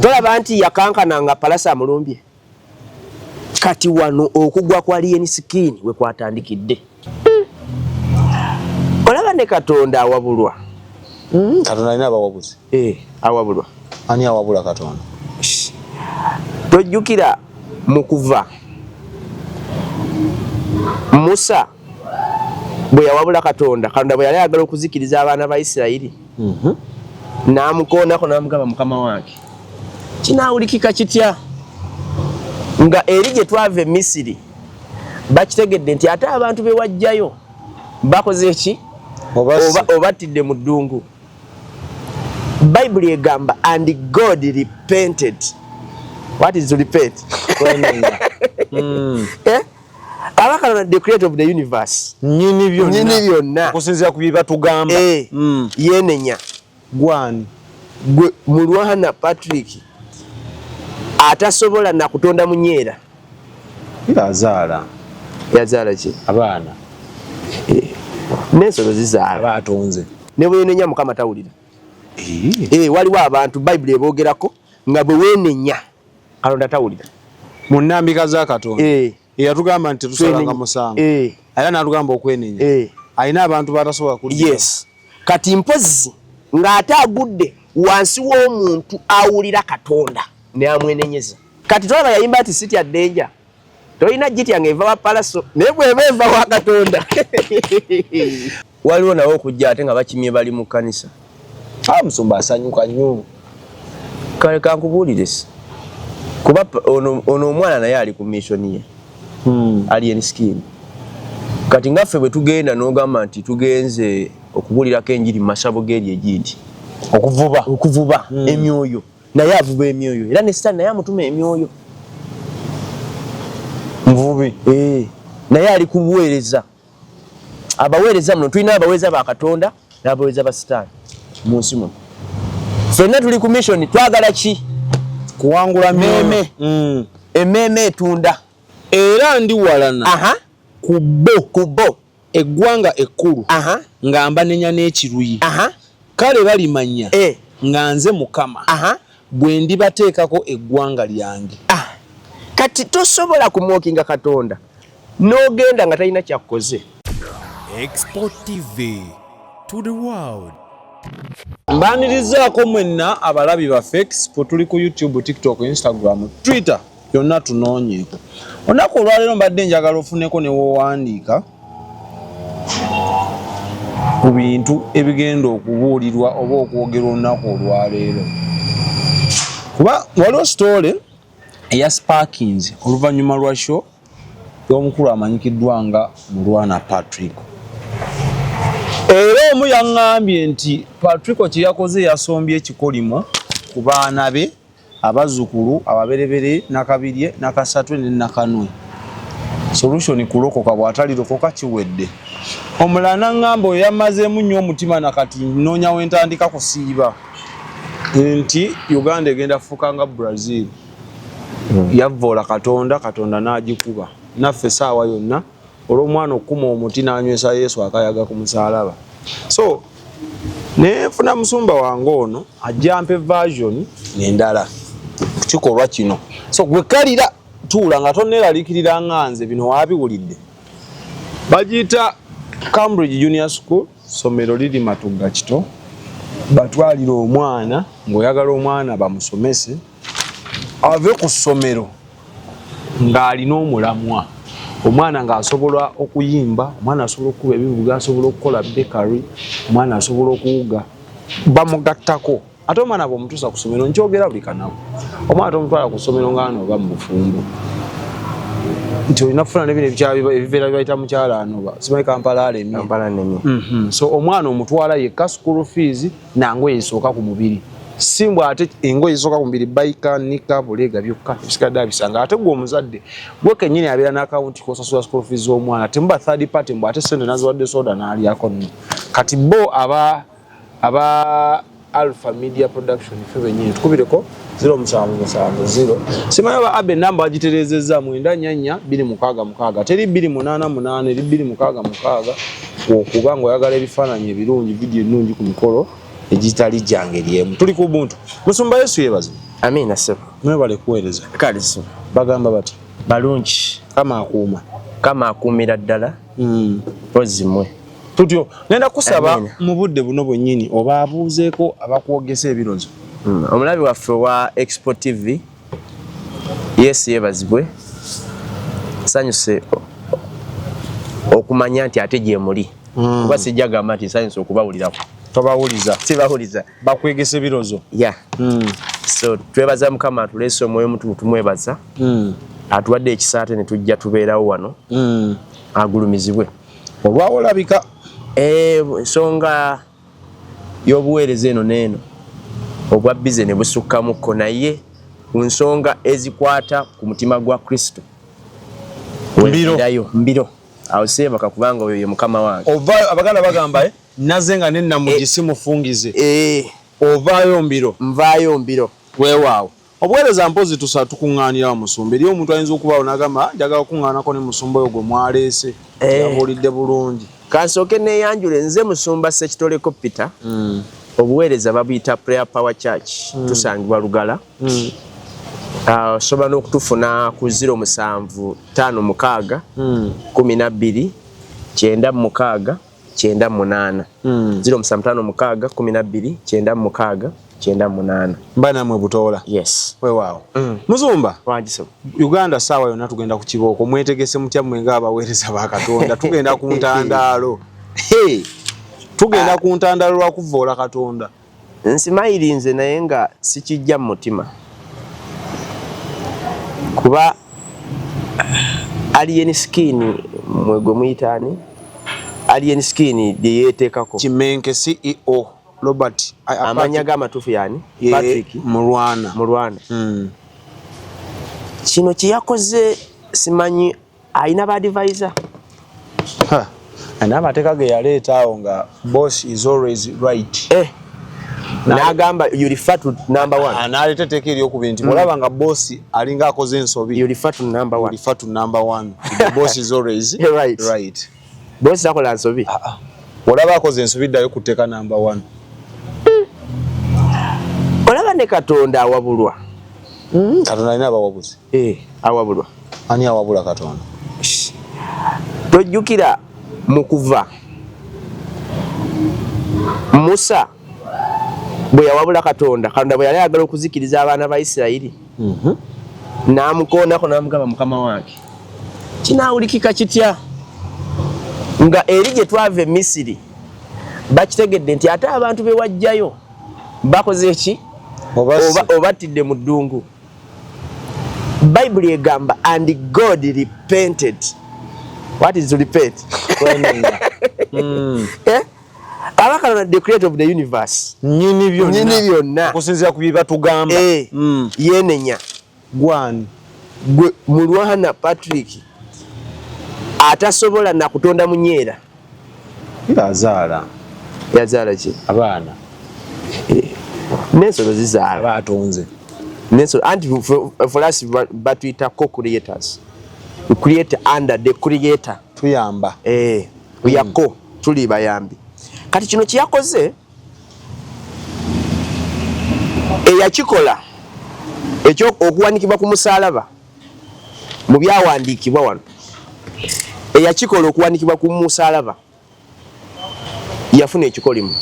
Tolaba nti yakankananga palasa mulumbye. Kati wano okugwa kwa alien skin we kwatandikidde. Olaba ne Katonda awabulwa. Katonda alina abawabuzi. Awabulwa. Ani awabula Katonda? Tojjukira mu kuva Musa bwe yawabula Katonda bwe yali ayagala okuzikiriza abaana ba Isirayiri. N'amukoonako n'amugamba mukama wange. Kinaawulikika kitya? Nga eri gye twava e Misiri bakitegedde nti ate abantu be wajjayo bakoze eki? Obattidde mu ddungu. Bible egamba and God repented. What is to repent? Katonda the creator of the universe. Nyini byonna. Okusinziira ku bye batugamba. Yenenya. Gwani. Gwe Mulwana Patrick. Atasobola na kutonda munyeera. Yazaala ki? Abaana. N'ensolo zizaala. Batonze. Ne bwe yenenya Mukama tawulira. Waliwo abantu Bible eboogerako nga bwe wenenya Katonda tawulira. Mu nnambika za Katonda. Yatugamba nti tusalanga musango. Era n'atugamba okwenenya. Alina abantu batasobola kulira. Yes. Kati mpozi ng'ate agudde wansi w'omuntu awulira Katonda ne amwenenyeza. Kati tolaba yayimba ati siti ya danger. Toyina jitya ng'eva wa palaso naye bw'eba eva wa Katonda. Waliwo nawo okujja ate nga bakimye bali mu kkanisa. Musumba asanyuka nnyo. Kale kankubuulire kuba ono omwana naye ali ku mission ye. Alien skin. Kati ngaffe bwe tugenda n'ogamba nti tugenze okubuulirako enjiri mu masabo g'eri egindi. Okuvuba emyoyo. Naye avuba emyoyo. Era ne Sitaani naye amutuma emyoyo. Muvubi. Naye ali kubuweereza. Abaweereza muno tulina abaweereza ba Katonda n'abaweereza ba Sitaani mu nsi muno. Ffenna tuli ku mission twagala ki? Kuwangula meme. Emmeme etunda. Era ndi walana. Kubo. Eggwanga ekkulu. Nga mbanenya n'ekiruyi. Kale balimanya. Nga nze Mukama. Bwe ndibateekako eggwanga lyange. Kati tosobola kumwokinga Katonda n'ogenda nga talina kyakkoze. Export TV to the world. Mbanirizaako mwenna abalabi baffe Export tuli ku YouTube, TikTok, Instagram, Twitter yonna tunoonyeeko. Olunaku olwaleero mbadde njagala ofuneko ne wowandiika ku bintu ebigenda okubuulirwa oba okwogerwa olunaku olwaleero. Kuba waliwo story eya Sparkins oluvannyuma lwa show y'omukulu amanyikiddwa nga Mulwana Patrick. Era omu yaŋŋambye nti Patrick kye yakoze yasombye ekikolimo ku baana be abazzukulu ababerebere nakabirye nakasatu ne nakanwe. Solution kulokoka bw'atalirokoka kiwedde. Omulala n'aŋŋamba oyo yamazeemu nnyo omutima nakati nnoonya wentandika kusiiba nti Uganda egenda kufuuka nga Brazil. Yavvoola Katonda n'agikuba. Naffe saawa yonna olw'omwana okukuma omuti n'anywesa Yesu akayaga ku musaalaba. So nefuna musumba wange ono ajampe version n'endala ku kikolwa kino. So gwe kalira tuula nga tonneeraliikirira nganze bino waabiwulidde. Bagiyita Cambridge Junior School, somero liri Matugga Kito. Batwalira omwana ng'oyagala omwana bamusomese ave ku ssomero ng'alina omulamwa. Omwana ng'asobola okuyimba, omwana asobola okukuba ebivuga, asobola okukola bakery, omwana asobola okuwuga. Bamugattako. Ate omwana bw'omutuusa ku ssomero nkyogera buli kanaku. Omwana tomutwala ku ssomero ng'ano oba mu bufumbo. Nti olina kufuna ne bino ebiveera bibayita mukyala anoba. Simanyi Kampala alemye. So omwana omutwala yekka school fees nangoye esooka ku mubiri. Simbwa ate engoye esooka ku mubiri bayika nika bulega byokka ebisigadde abisanga. Ate gwe omuzadde gwe kennyini abeera n'akawunti k'osasula school fees z'omwana. Ate mba third party mbw ate ssente naziwadde soda n'alyako nno. Kati bo aba Alpha Media Production ife bennyini tukubireko 0770. Simanyi oba abe namba bagitereezezza 94426. Teri 288 eri 266 okuba ng'oyagala ebifaananyi ebirungi vidiyo ennungi ku mikolo egitali gyange lyemu. Tuli ku buntu. Musumba Yesu yebaze. Amina sebo. Mwebale kuweereza. Kale sebo. Bagamba bati. Balungi. Kama akuuma. Kama akumira ddala. Ozimwe. Tutyo nenda kusaba mu budde buno bwennyini oba abuuzeeko abakwogesa ebirozo. Omulabi waffe wa Expo TV yes yebazibwe sanyuse okumanya nti ate gye muli kuba sijja gamba nti sanyuse okubawulirako tobawuliza sibawuliza bakwegesa ebirozo so twebaza Mukama atuleese omwoyo mutumu tumwebaza atuwadde ekisaate ne tujja tubeerawo wano agulumizibwe olwawo olabika ensonga y'obuweereza eno n'eno obwa bize ne busukkamukko naye ku nsonga ezikwata ku mutima gwa Kristo mbiro awo seebaka kubanga oyo ye Mukama wange ovaayo abaganda bagamba naze nga nenna mugisi mufungize ovaayo mbiro nvaayo mbiro weewaawo obuweereza mpozi tukuŋŋaanira wa musumba eri omuntu ayinza okubaawo n'agamba njagala okuŋŋaanako ne musumba oyo gwe mwaleese yabuulidde bulungi kansooke neeyanjule nze musumba Ssekitoleko Peter obuweereza babuyita Prayer Power Church tusangibwa Lugala osobola n'okutufuna ku 0756 12 96 98 0756 12 96 98 mba namwe butoola yes weewaawo Muzumba wangiso Uganda saawa yonna tugenda ku kibooko mwetegese mutya mmwe ng'abaweereza ba Katonda tugenda ku ntandaalo tugenda ku ntandaalo lwa kuvoola Katonda nsimayirinze naye nga sikijja mu mutima kuba alien skin mwegwe muyitaani alien skin lye yeeteekako Kimenke CEO Robert amanya g'amatuufu yani Patrick Mulwana kino kye yakoze simanyi alina ba advisor n'amateeka ge yaleeta awo nga boss is always right n'agamba you refer to number 1 n'aleeta etteeka eryokubiri nti olaba nga boss alinga akoze ensobi you refer to number 1 refer to number 1 the boss is always right boss akola nsobi olaba akoze ensobi ddayo ku tteeka number 1 olaba ne Katonda awabulwa Katonda alina abawabuzi awabulwa ani awabula Katonda tojjukira mu kuva Musa bwe yawabula Katonda bwe yali ayagala okuzikiriza abaana ba Isirayiri n'amukoonako n'amugamba Mukama wange kinaawulikika kitya nga eri gye twava e Misiri bakitegedde nti ate abantu be wajjayo bakoze eki obattidde mu ddungu Bible egamba and God repented. What is to repent? Abakala the creator of the universe. Nyini byonna. Okusinzira ku bye batugamba. Yenenya. Gwani. Gwe Mulwana Patrick. Atasobola na kutonda munyeera. Yazaala. Yazaala ki? Abaana. N'ensolo zizaala. Batonze. N'ensolo anti for us batuyita co-creators. We create under the creator. Tuyamba. Uyako tuli bayambi. Kati kino kiyakoze eyakikola ekyo okuwanikibwa ku musalaba mu byawandiikibwa wano eyakikola okuwanikibwa ku musalaba yafuna ekikolimu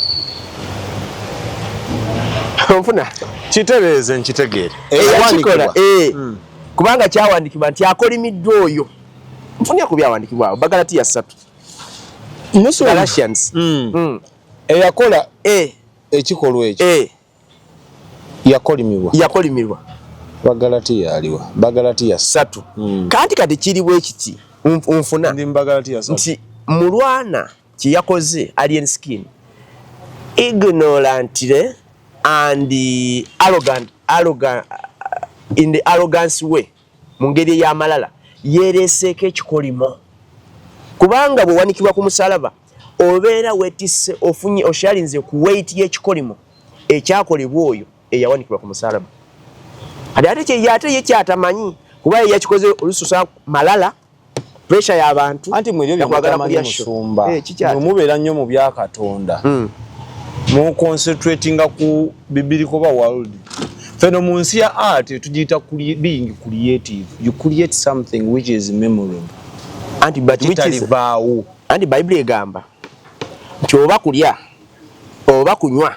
onfuna kitereeze nkitegeere eyakikola kubanga kyawandikibwa nti akolimiddwa oyo nfunye ku byawandiikibwa awo Bagalatiya 3 Galatians eyakola ekikolwa ekyo yakolimirwa Bagalatiya aliwa Bagalatiya 3 kanti kati kiri bwe kiti unfuna ndi Bagalatiya 3 nti Mulwana kye yakoze alien skin ignorantly and arrogant in the arrogance way mu ngeri y'amalala yereseeko ekikolimo kubanga bwe wanikibwa ku musalaba obeera wetisse ofunye oshalinze ku weight y'ekikolimo ekyakolebwa oyo eyawanikibwa ku musalaba ate ye kyatamanyi kuba yakikoze olususa malala pressure y'abantu anti mwe ebyo byamagala musumba mubeera nnyo mu bya Katonda mu concentratinga ku biblical world feno mu nsi ya art tugiyita being creative. You create something which is memorable. Anti but which is baawo. Anti Bible egamba nti oba kulya oba kunywa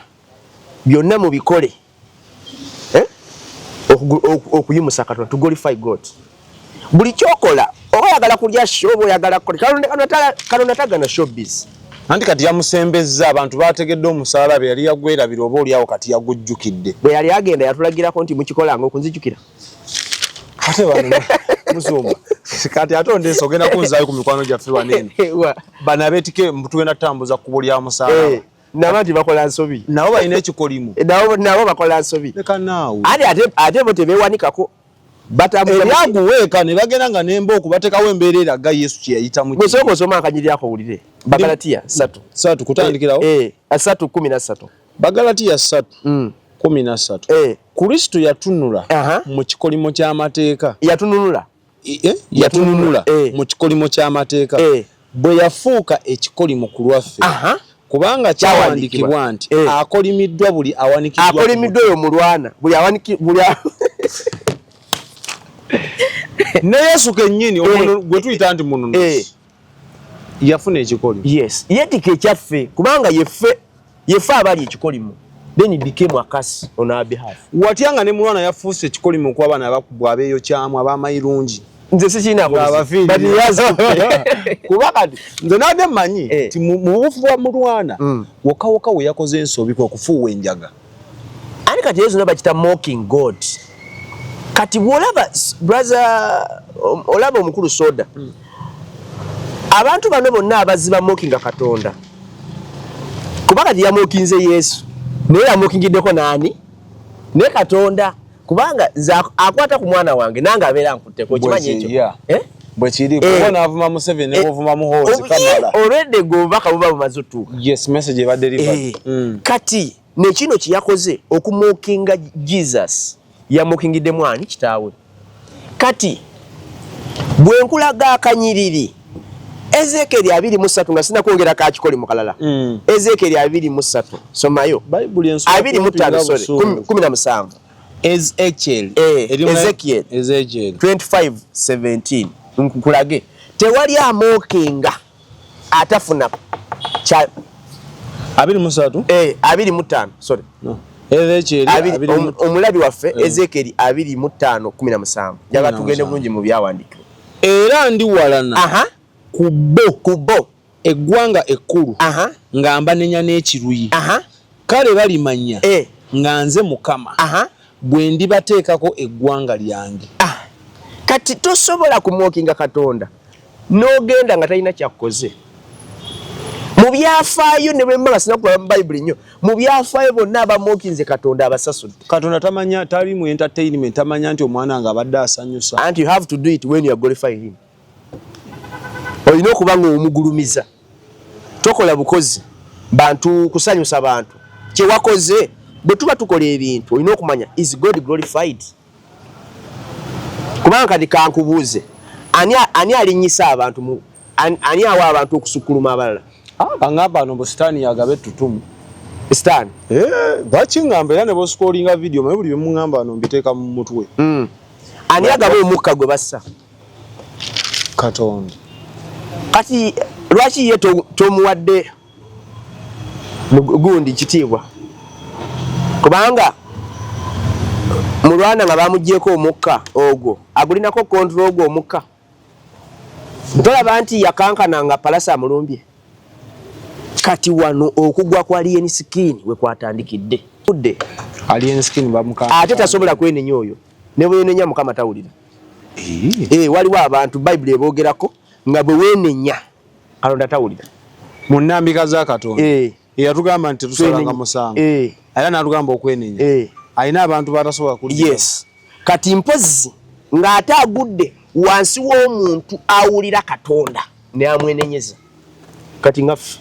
byonna mu bikole okuyimusa Katonda to glorify God. Buli kyokola oba oyagala kulya shobo oyagala kukola Katonda tagana showbiz. Anti kati yamusembezza abantu bategedde omusaala be yali yagwerabira oba oli awo kati yagujjukidde. Bwe yali agenda yatulagirako nti mukikolanga okunzijukira. Ate bano musoma kati atonde esogenda kunzaayo ku mikwano gyaffe banene. Bano abeetike tugenda tutambuza kkubo lya musaala. Nabati bakola nsobi. Nabo balina ekikolimu. Nabo bakola nsobi. Leka naawe. Ate bo tebeewanikako. Ebyaguweeka ne bagenda nga nemba okubateekawo embeera eraga Yesu kye yayitamu. Musooka osoma akanyiri ako owulire. Bagalatiya 3 kutandikirawo. 3:13. Bagalatiya 3:13. Kristo yatunula mu kikolimo ky'amateeka. Yatununula mu kikolimo ky'amateeka. Bwe yafuuka ekikolimo ku lwaffe. Kubanga kyawandiikibwa nti akolimiddwa buli awanikiddwa. Akolimiddwa oyo mulwana buli awanikibwa. Ne Yesu kennyini gwe tuyita nti mununuzi yafuna ekikolimo. Yes, yetika ekyaffe kubanga yeffe abali ekikolimo. Then he became a curse on our behalf. Watyanga ne mulwana yafuuse ekikolimo ku abaana abakubwa abeeyo kyamu ab'amayirungi. Nze sikina abafiiri. Kuba kati nze nade mmanyi nti mu bufu bwa mulwana wokka we yakoze ensobi kwe kufuuwa enjaga. Ani kati Yesu nabakita mocking God. Kati bwolaba brother olaba omukulu soda. Abantu bano bonna abaziba mokinga Katonda. Kuba kati yamokinze Yesu. Naye yamokingiddeko nani? Ne Katonda. Kubanga akwata ku mwana wange nange abeera nkutteko kimanyi ekyo. Bwe kiri kubona avuma mu 7 ne ovuma mu hozi kamala. Already go baka buba bumaze otuuka. Yes, message eba deliver. Kati ne kino kiyakoze okumokinga Jesus. Yamokingidde mwani kitaawe. Kati bwe nkulaga akanyiriri Ezekiel 23 nga sina kwongera ka kikoli mu kalala. Ezekiel 23 somayo. Bible enso 25 sorry 17. Ezekiel 25:17 nkulage tewali amokinga atafuna cha 25 sorry omulabi waffe Ezekiel 25:17 yaba tugende bulungi mu byawandikiro era ndi walana kubo eggwanga ekkulu nga mbanenya n'ekiruyi kale balimanya nga nze Mukama bwe ndibateekako eggwanga lyange. Kati tosobola kumwokinga Katonda n'ogenda nga talina kyakoze. Mu byafaayo ne bwe mmala sinakuba mu Bible nnyo mu byafaayo bonna abamwokinze Katonda abasasudde. Katonda tamanya tali mu entertainment tamanya nti omwana nga abadde asanyusa. And you have to do it when you are glorifying him. Olina okuba nga omugulumiza. Tokola bukozi bantu kusanyusa bantu. Kye wakoze bwe tuba tukola ebintu olina okumanya is God glorified. Kubanga kati kankubuuze ani alinyisa abantu ani awa abantu okusukuluma abalala. Bangamba ano bustani yagabe tutumu. Stan. Bakingamba era ne boskolinga video maye buli bemungamba ano mbiteeka mu mutwe. Ani agabe omukka gwe bassa. Katonda. Kati lwaki ye tomuwadde gundi kitiibwa. Kubanga mulwana nga bamuggyeko omukka ogwo agulinako control ogwo omukka. Tolaba nti yakankana nga palasa amulumbye. Kati wano okugwa kwa alien skin we kwatandikidde. Alien skin bamukanka. Ate tasobola kwenenya oyo. Ne bwe yenenya Mukama tawulira. Waliwo abantu Bible eboogerako nga bwe wenenya Katonda tawulira. Mu nnambika za Katonda. Yatugamba nti tusalanga musango. Era n'atugamba okwenenya. Alina abantu batasobola kulira. Yes. Kati mpozi nga ate agudde wansi w'omuntu awulira Katonda ne amwenenyeza. Kati ngaffe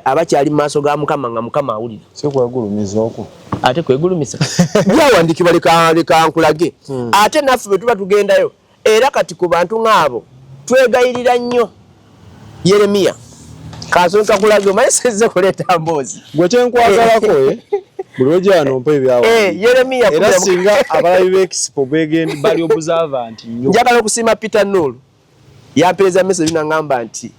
abakyali mu maaso ga Mukama nga Mukama awulira. Sekwegulumiza okwo. Ate kwegulumisa. Byawandikibwa leka nkulage. Ate naffe bwe tuba tugendayo era kati ku bantu ng'abo twegayirira nnyo Yeremiya. Kansonga kulage omanyi sezze kuleeta mboozi. Gwe kyenkwagalako Bulojja anompa ebyawo. Yeremiya era singa abalabi b'Expo begenda bali observant nnyo. Njagala okusiima Peter Null. Yapeeza message nangamba nti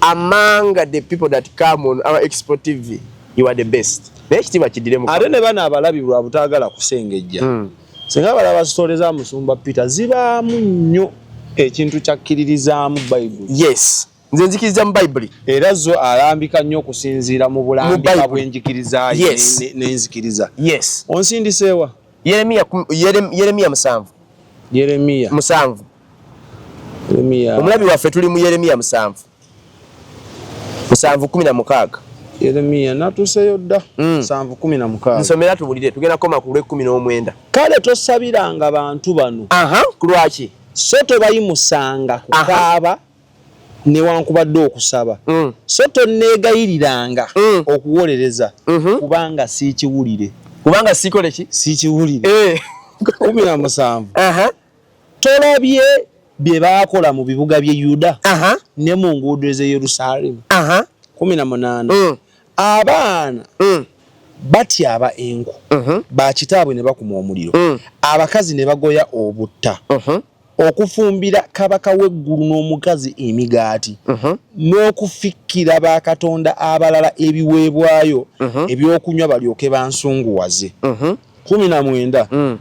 among the people that come on our Expo TV, you are the best. Naye ekitiibwa kiddire mu. Ate ne bano abalabi lwa butaagala kusengejja. Singa balaba story za Musumba Peter zibaamu nnyo ekintu kyakkiririzaamu Bible. Yes. Nze nzikiriza mu Bible. Era zo alambika nnyo okusinziira mu bulambika bw'enjikiriza n'enzikiriza. Yes. Onsindiseewa? Yeremiya 7. Yeremiya 7. Yeremiya. Omulabi waffe tuli mu Yeremiya 7. 7:16. Yeremiya natuseyo dda 7:16. Nsomera tubulire tugenda koma ku 19. Kale tosabiranga bantu bano. Kulwaki? So tobayimusanga kukaaba newankubadde okusaba. So tonneegayiriranga okuwolereza kubanga siikiwulire. Kubanga sikole ki? Siikiwulire. 17. Tolabye bye baakola mu bibuga by'e Yuda ne mu nguudo z'e Yerusaalemu. 18. Abaana batyaba enku bakitaabwe ne bakuma omuliro. Abakazi ne bagoya obutta okufumbira kabaka w'eggulu n'omukazi emigaati n'okufikkira bakatonda abalala ebiweebwayo ebyokunywa balyoke bansunguwaze. 19.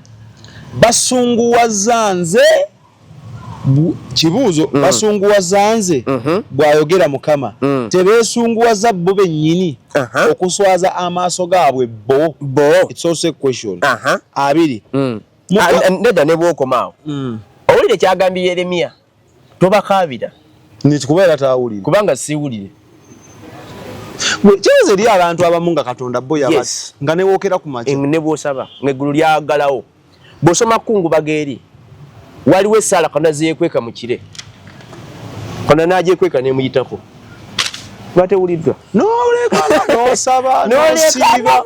Basunguwaza nze kibuuzo basunguwaza nze bw'ayogera Mukama tebeesunguwaza bo bennyini okuswaza amaaso gaabwe bo. It's also a question. 2. Nedda ne bw'okomaawo owulire kyagambye Yeremiya tobakaabira nekikubeera taawulire kubanga siwulire. Kyeze eri abantu abamu nga Katonda bo yaba nga ne wookera ku makya ne bw'osaba ng'eggulu lyagalawo. Bw'osoma Kkungu Bageeri waliwo essaala Katonda zeekweka mu kire. Katonda n'agyekweka n'emuyitako. Batewuliddwa. N'osaba n'osiiba.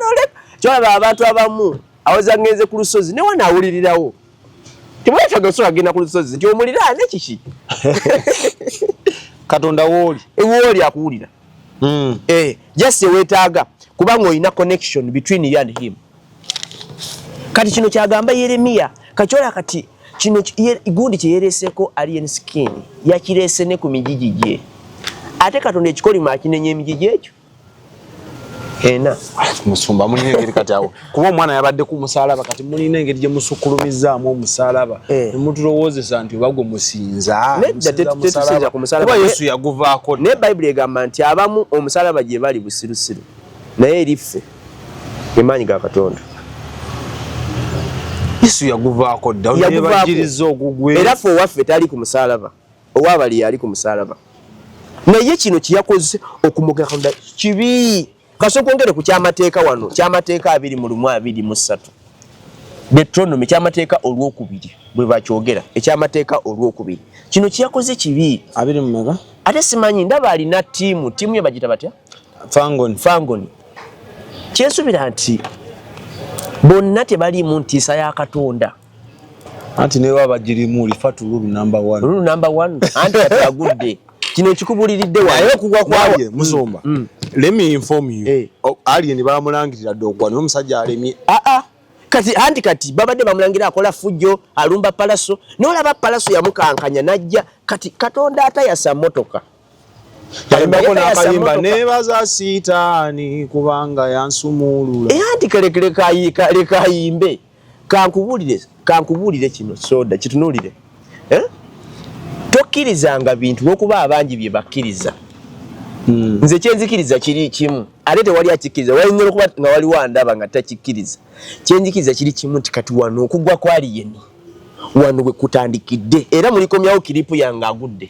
Kyolaba abantu abamu awoza ngenze ku lusozi ne wanaawulirirawo. Timwetaaga osobola agenda ku lusozi nti omuliraane kiki? Katonda wooli. Wooli akuwulira. Just weetaaga kubanga olina connection between you and him. Kati kino kyagamba Yeremiya kakyola kati kino gundi kyeyereseeko alien skin yakireese ne ku mijiji gye. Ate Katonda ekikolima akinenya emijiji ekyo. Musumba mulina engeri kati awo kuba omwana yabadde ku musaalaba kati mulina engeri gye musukkulumizaamu omusaalaba ne mutulowoozesa nti oba gwe musinza. Tetusinza ku musaalaba. Kuba Yesu yaguvaako. Ne Bayibuli egamba nti abamu omusaalaba gye bali busirusiru naye eriffe emaanyi ga Katonda. Yesu yaguvaako dda yebajjiriza ogugwe. Era ffe owaffe tali ku musaalaba owabali yali ku musaalaba. Naye kino kiyakoze okumuga Katonda kibi. Kasooka ongere ku kyamateeka wano kyamateeka 2:23. Deuteronomy kyamateeka olwokubiri bwe bakyogera ekyamateeka olwokubiri. Kino kiyakoze kibi. 20 ate simanyi ndaba alina tiimu ye bagita batya? Fangoni. Kyensuubira nti bonna tebaliimu ntiisa ya Katonda. Anti ne baba girimu lifatu rule number 1. Rule number 1 anti atagudde. Kino kikubuliridde wayo kugwa kwaye Musumba. Let me inform you. Alien balamulangirira ddogwa n'omusajja alemye. Kati babadde bamulangira akola fujjo alumba palaso n'olaba palaso yamukankanya najja kati Katonda atayasa motoka. Yalimbako n'akayimba nebaza sitaani kubanga yansumulula. Anti kale kayimbe kankubulire kino soda kitunulire. Tokkirizanga bintu okuba abangi bye bakkiriza. Nze kyenzikiriza kiri kimu ate tewali akikkiriza walinnya okuba nga waliwo andaba nga takikkiriza. Kyenzikiriza kiri kimu nti kati wano okugwa kwali yeni wano we kutandikidde era mulikomyawo kiripu yange agudde.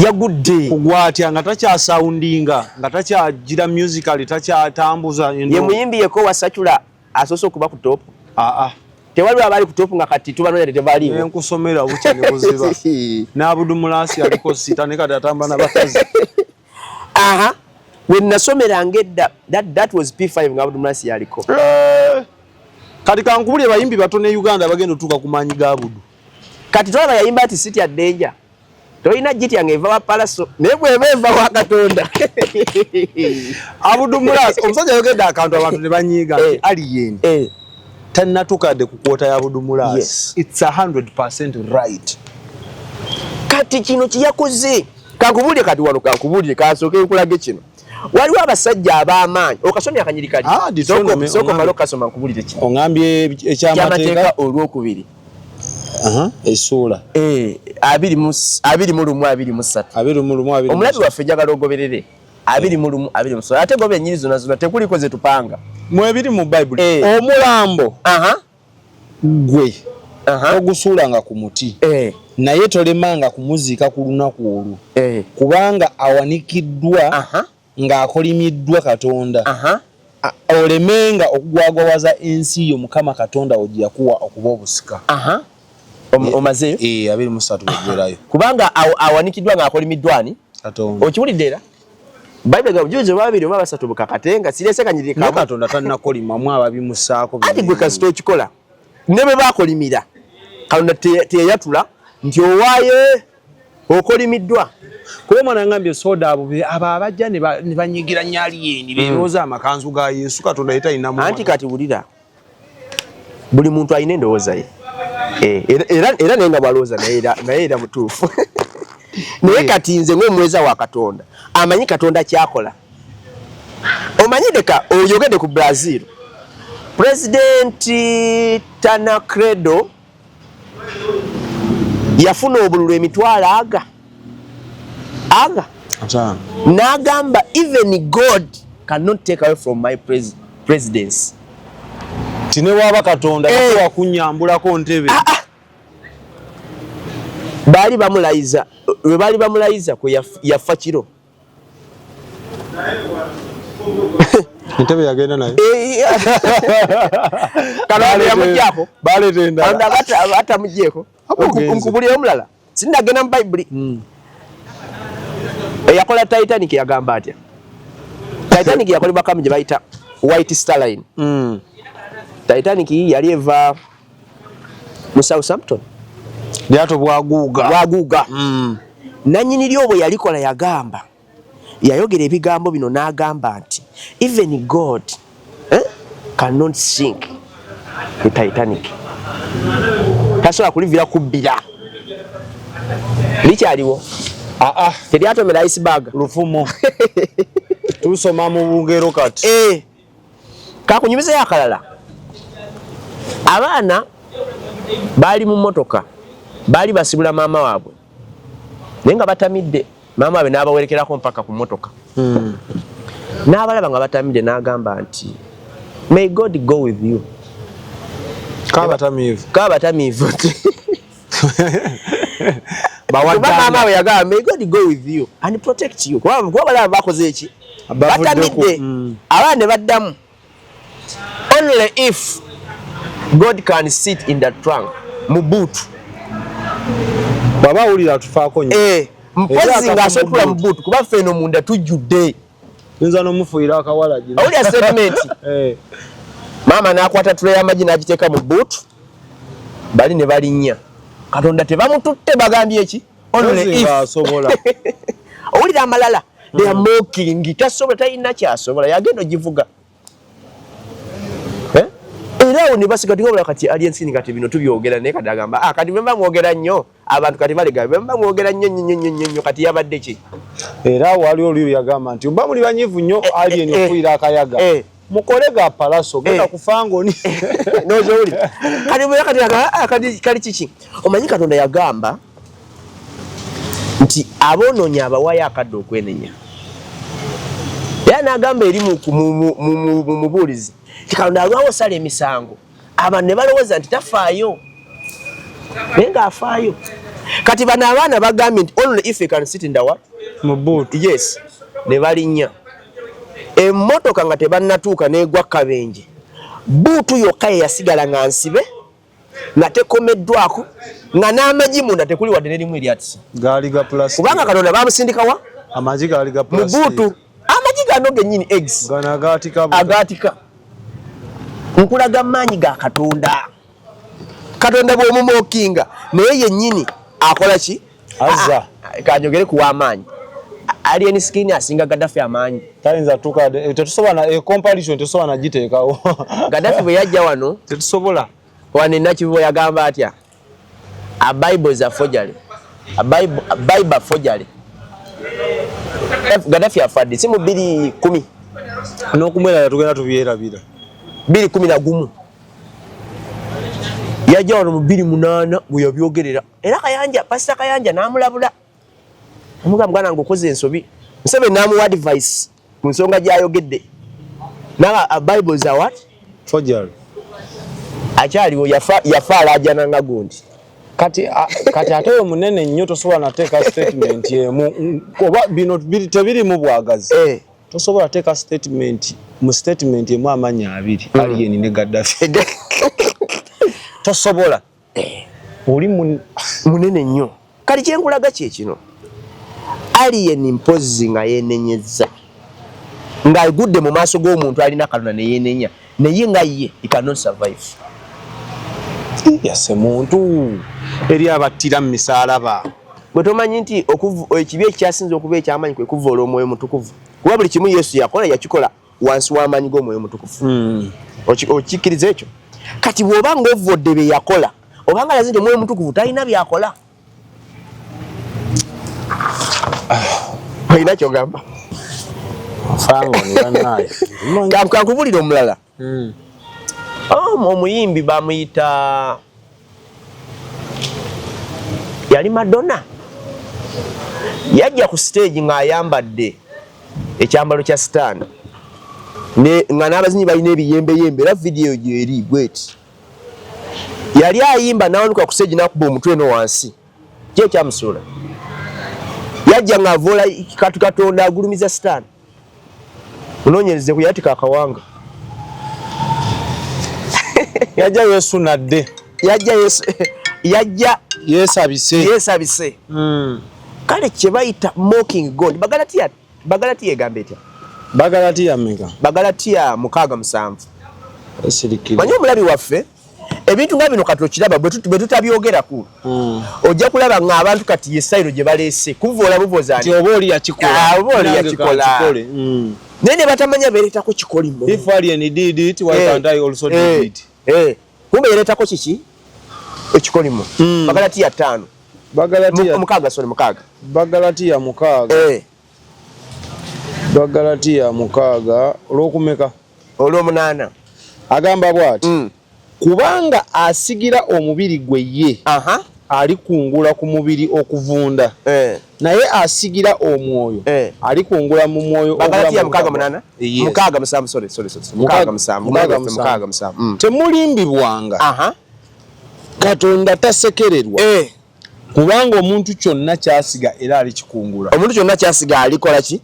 Yagudde kugwa atya nga takyasoundinga nga takyagira musical takyatambuza ye muyimbi yeko wasachula asoso okuba ku top. Tewali abali ku top nga kati tubanonye tebali. Nkusomera bucha ne buziba. N'Abudu Mulasi aliko sita ne kati atamba n'abakazi. When nasomera ngedda that was P5 nga Abudu Mulasi aliko. Kati kankubulye bayimbi batone Uganda bagenda tuka kumanyi ga Abudu. Kati twaba yayimba ati City ya Danger. toyina jiti yange eva wa palaso naye bweba eva wa Katonda. Abudumulas omusajja yogedde akantu abantu ne banyiiga nti alien tannatukadde ku kwota ya Abudumulas. Yes. It's 100% right. Kati kino kiyakoze kankubulire kati wano kankubulire kasooke nkulage kino. Waliwo abasajja ab'amaanyi okasomya akanyiri kali. Soko malo kasoma nkubulire kino. Ongambye ekyamateeka olwokubiri. Essuula 20 omulabi waffe njagala ogoberere 20 ate gobe ennyiri zonna tekuliko ze tupanga mwebiri mu Bible. Omulambo gwe ogusuulanga ku muti naye tolemanga kumuziika ku lunaku olwo kubanga awanikiddwa ng'akolimiddwa Katonda olemenga okugwagwawaza ensi yo Mukama Katonda ogiyakuwa okuba obusika. Omazeyo 23 bwerayo kubanga awanikiddwa ng'akolimiddwani Katonda okiwulidde era Bible ga bujulizi babiri oba basatu bukakatenga sirese kanyiri ka Katonda tannakolimamu ababimusaako ati gwe kasito okikola ne bwe bakolimira Katonda teyatula nti owaaye okolimiddwa kuba mwana ngambye soda abo abajja ne banyigira nyaliyeni beeroza amakanzu ga Yesu Katonda yetayinamu anti kati wulira buli muntu alina endowooza ye era naye nga bwalowooza naye era mutuufu naye kati nze ng'omweza wa Katonda amanyi Katonda kyakola. Omanyi leka oyogedde ku Brazil President Tancredo yafuna obululu emitwalo aga n'agamba even God cannot take away from my presidency. Tine waba Katonda yakuwa kunyambulako ntebe. Bali bamulayiza ko yafa kiro. Ntebe yagenda naye. Kalale yamujjako. Bale tenda. Anda bata mujjeko. Nkubuli omulala. Sindagenda mu Bible. Yakola Titanic yagamba atya. Titanic yakolebwa kamu gye bayita White Star Line. Titanic yali eva mu Southampton. Lyato bwaguuga. Nannyini lyobo yalikola yagamba. Yayogera ebigambo bino n'agamba nti even God cannot sink the Titanic. Tasobola kulivira kubbira. Likyaliwo. Teryatomera iceberg. Lufumo. Tusoma mu bungero kati. Kakunyumizeyo akalala. Abaana bali mu motoka. Bali basibula maama waabwe. Naye nga batamidde. Maama waabwe n'abawerekerako mpaka ku motoka. N'abalaba nga batamidde n'agamba nti may God go with you. Kabatamivu. Maama we yagamba may God go with you and protect you. Kuba balaba bakoze eki? Batamidde. Abaana ne baddamu. Only if God can sit in the trunk mu boot. Baba ulira tufaako nnyo. Mpozi ng'asobola mu boot kuba ffe eno munda tujjudde. Nza n'omufuuyira akawala gino. Awulira statement. Maama n'akwata tule y'amagi n'agiteeka mu boot. Bali ne balinnya. Katonda tebamututte bagambye eki? Only if asobola. Awulira amalala. They are mocking. Tasobola talina kyasobola yagenda ogivuga. Era ne basiga tingobola kati aliensini kati bino tubyogera naye kati agamba kati bemba mwogera nnyo abantu kati balega bemba mwogera nnyo kati yabadde ki era wali oli yagamba nti mba muli banyivu nnyo alien okuira akayaga mukolega palaso genda kufango ni nozoli kati bwe kati kali chichi omanyi Katonda yagamba nti abononya abawaya akadde okwenenya yana agamba eri mu mubulizi Katonda alwawo sala emisango abantu ne balowooza nti tafaayo naye ng'afaayo kati bano abaana bagambye nti only if you can sit in the what? Mu boot. Yes ne balinnya emmotoka nga tebannatuuka n'egwa kabenje buutu yokka ye yasigala nga nsibe nga tekomeddwako nga n'amagi munda tekuli wadde n'erimu eryatisa gaali ga plastic kubanga Katonda bamusindikawa amagi gaali ga plastic mu buutu amagi gano gennyini eggs gano agaatika nkulaga maanyi ga Katonda Katonda bw'omumookinga naye yennyini akola ki kanjogere kuwa amaanyi alien skin asinga Gaddafi amaanyi tayinza tuka tetusobola na comparison tetusobola na giteekawo Gaddafi bwe yajja wano tetusobola wano Nakivubo yagamba atya a Bible is a forgery a Bible forgery Gaddafi afadde simu 210 n'okumwera tugenda tubyerabira 211 yajja wano mu 28 bwe yabyogerera era Kayanja Pastor Kayanja n'amulabula Amuga mwana ngokoze ensobi Museveni namuwa advice ku nsonga gy'ayogedde naga a Bible is a what forgery akyaliwo yafa alajana nga gundi kati ate we munene nnyo tosobola nateeka statement emu oba bino tebiri mu bwagazi tosobola teeka statement mu statement emu amanya abiri alien ne Gaddafi tosobola oli munene nnyo kali kyengulaga kino alien mpozi nga yenenyeza nga agudde mu maaso g'omuntu alina kalona ne yenenya naye nga ye he cannot survive yase muntu eri abattira mu misaalaba bwe tomanyi nti ekibi ekyasinze okuba ekyamanyi kwe kuvoola omwoyo mutukuvu kuba buli kimu Yesu yakola yakikola wansi w'amaanyi g'omwoyo mutukuvu okikkiriza ekyo kati bw'oba ng'ovodde bye yakola obanga alaze nti omwoyo mutukuvu talina byakola olina kyogamba kankubulira omulala omuyimbi bamuyita yali Madonna yajja ku stage ng'ayambadde ekyambalo kya sitaani nga n'abazinyi balina ebiyembeyembe era vidiyo gyeri bweti yali ayimba n'awanuka ku stage n'akuba omutwe no wansi kye kyamusuula yajja ng'avoola Katonda agulumiza sitaani munoonyereze ku yatika akawanga yajja Yesu nadde yajja yeesabise kale kye bayita mocking God Bagalatiya egamba etya Bagalatiya mmeka Bagalatiya 6:7 esirikira manyi omulabi waffe ebintu nga bino kati okiraba bwe tutabyogerako ojja kulaba ng'abantu kati yesayiro gye baleese kuvoola buvoza nti oba oli yakikola naye ne batamanya beereetako kikolimo if alien did it why can't I also do it kumbe yereetako kiki ekikolimo Bagalatiya 5 Bagalatiya 6 Bagalatiya 6 Bagalatiya 6 olw'okumeka olw'omunaana agamba bw'ati kubanga asigira omubiri gwe ye alikungula ku mubiri okuvunda naye asigira omwoyo alikungula mu mwoyo Bagalatiya 6:7 temulimbibwanga Katonda tasekererwa kubanga omuntu kyonna kyasiga era alikikungula omuntu kyonna kyasiga alikola ki